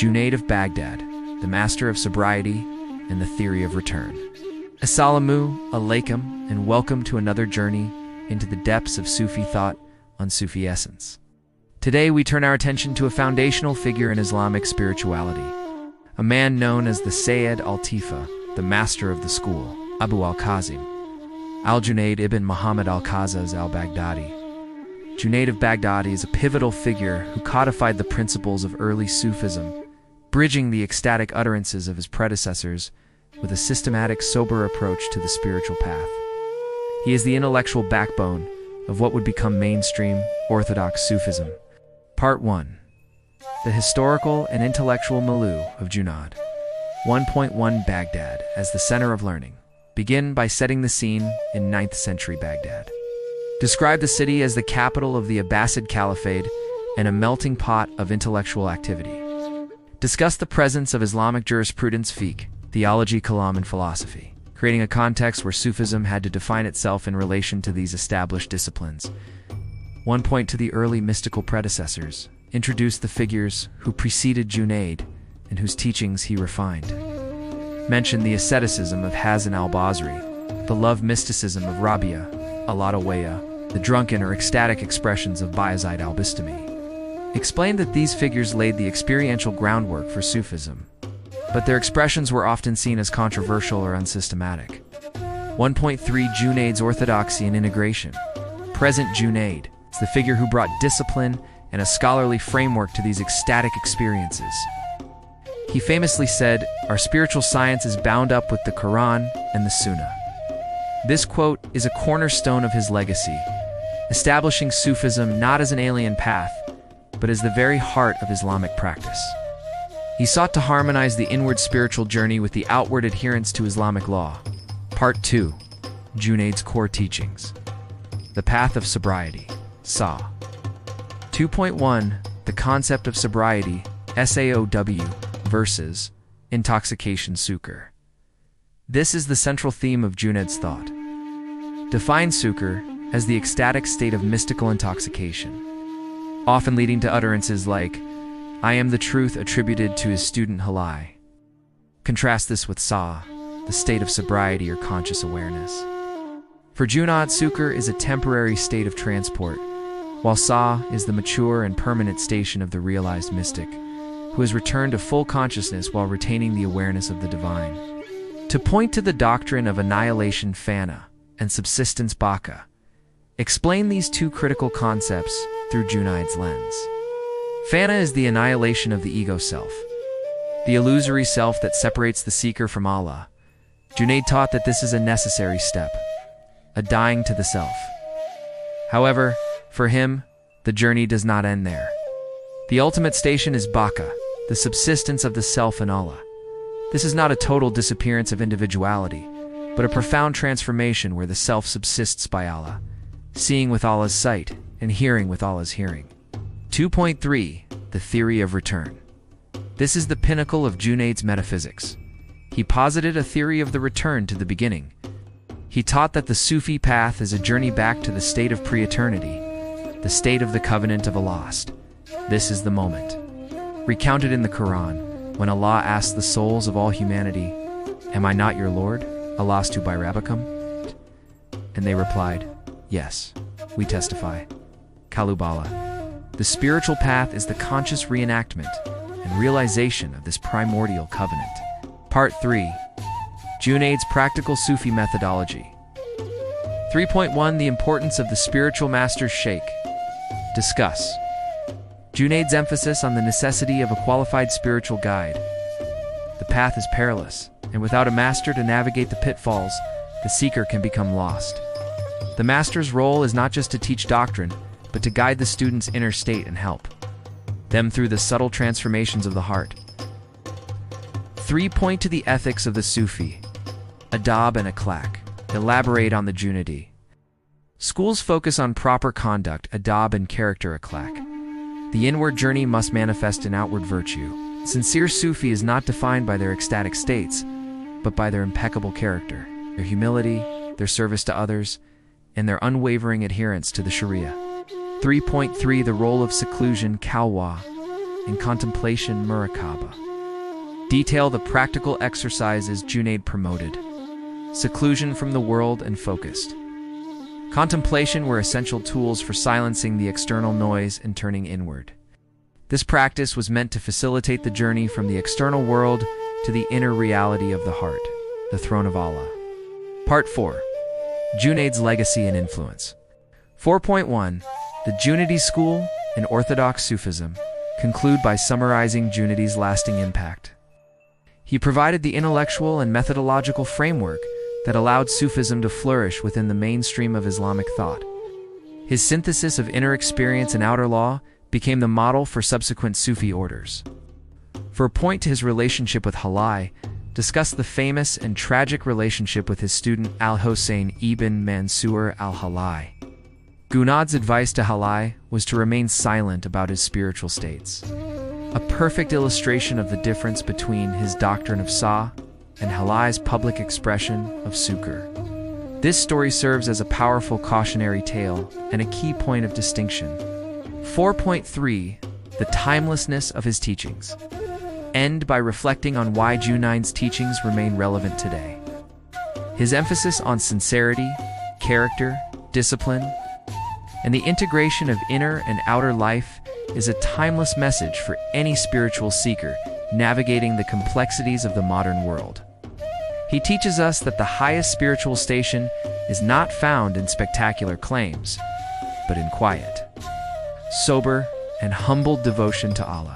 Junayd of Baghdad, the master of sobriety and the theory of return. Assalamu alaikum, and welcome to another journey into the depths of Sufi thought on Sufi Essence. Today we turn our attention to a foundational figure in Islamic spirituality, a man known as the Sayyid al-Tifa, the master of the school, Abu al-Qasim, al-Junayd ibn Muhammad al-Qazzaz al-Baghdadi. Junayd of Baghdad is a pivotal figure who codified the principles of early Sufism, bridging the ecstatic utterances of his predecessors with a systematic, sober approach to the spiritual path. He is the intellectual backbone of what would become mainstream Orthodox Sufism. Part 1. The historical and intellectual milieu of Junayd. 1.1 Baghdad as the center of learning. Begin by setting the scene in 9th century Baghdad. Describe the city as the capital of the Abbasid Caliphate and a melting pot of intellectual activity. Discuss the presence of Islamic jurisprudence, fiqh, theology, kalam, and philosophy, creating a context where Sufism had to define itself in relation to these established disciplines. 1 point to the early mystical predecessors. Introduce the figures who preceded Junayd and whose teachings he refined. Mention the asceticism of Hasan al-Basri, the love mysticism of Rabia, Aladawaya, the drunken or ecstatic expressions of Bayezid al-Bistami. Explain that these figures laid the experiential groundwork for Sufism, but their expressions were often seen as controversial or unsystematic. 1.3 Junayd's orthodoxy and integration. Present Junayd is the figure who brought discipline and a scholarly framework to these ecstatic experiences. He famously said, "Our spiritual science is bound up with the Quran and the Sunnah." This quote is a cornerstone of his legacy, establishing Sufism not as an alien path, but as the very heart of Islamic practice. He sought to harmonize the inward spiritual journey with the outward adherence to Islamic law. Part 2. Junayd's core teachings. The path of sobriety. Sahw. 2.1. The concept of sobriety, SAOW, versus intoxication, Sukr. This is the central theme of Junayd's thought. Define Sukr as the ecstatic state of mystical intoxication, often leading to utterances like, "I am the truth," attributed to his student Hallaj. Contrast this with Sahw, the state of sobriety or conscious awareness. For Junayd, Sukr is a temporary state of transport, while Sahw is the mature and permanent station of the realized mystic, who has returned to full consciousness while retaining the awareness of the divine. To point to the doctrine of annihilation, Fana, and subsistence, Baqa, explain these two critical concepts through Junayd's lens. Fana is the annihilation of the ego self, the illusory self that separates the seeker from Allah. Junayd taught that this is a necessary step, a dying to the self. However, for him, the journey does not end there. The ultimate station is Baqa, the subsistence of the self in Allah. This is not a total disappearance of individuality, but a profound transformation where the self subsists by Allah, seeing with Allah's sight and hearing with Allah's hearing. 2.3. The theory of return. This is the pinnacle of Junayd's metaphysics. He posited a theory of the return to the beginning. He taught that the Sufi path is a journey back to the state of pre-eternity, the state of the covenant of a lost. This is the moment, recounted in the Quran, when Allah asked the souls of all humanity, "Am I not your Lord, Allah's bi-Rabbikum?" And they replied, "Yes, we testify." Kalubala. The spiritual path is the conscious reenactment and realization of this primordial covenant. Part 3. Junayd's practical Sufi methodology. 3.1 The importance of the spiritual master's sheikh. Discuss Junayd's emphasis on the necessity of a qualified spiritual guide. The path is perilous, and without a master to navigate the pitfalls, the seeker can become lost. The master's role is not just to teach doctrine, but to guide the student's inner state and help them through the subtle transformations of the heart. 3. Point to the ethics of the Sufi. Adab and Akhlaq. Elaborate on the Junaydi. Schools focus on proper conduct, adab, and character, akhlaq. The inward journey must manifest in outward virtue. Sincere Sufi is not defined by their ecstatic states, but by their impeccable character, their humility, their service to others, and their unwavering adherence to the Sharia. 3.3 The role of seclusion, Khalwa. and contemplation muraqabah. Detail the practical exercises Junayd promoted. Seclusion from the world and focused. Contemplation were essential tools for silencing the external noise and turning inward. This practice was meant to facilitate the journey from the external world to the inner reality of the heart, the throne of Allah. Part 4. Junayd's legacy and influence. 4.1. The Junaidi school and Orthodox Sufism conclude by summarizing Junaidi's lasting impact. He provided the intellectual and methodological framework that allowed Sufism to flourish within the mainstream of Islamic thought. His synthesis of inner experience and outer law became the model for subsequent Sufi orders. For a point to his relationship with Hallaj, discuss the famous and tragic relationship with his student Al-Hussein ibn Mansur al-Hallaj. Junayd's advice to Hallaj was to remain silent about his spiritual states, a perfect illustration of the difference between his doctrine of Sahw and Hallaj's public expression of Sukr. This story serves as a powerful cautionary tale and a key point of distinction. 4.3. The timelessness of his teachings. End by reflecting on why Junayd's teachings remain relevant today. His emphasis on sincerity, character, discipline, and the integration of inner and outer life is a timeless message for any spiritual seeker navigating the complexities of the modern world. He teaches us that the highest spiritual station is not found in spectacular claims, but in quiet, sober, and humble devotion to Allah.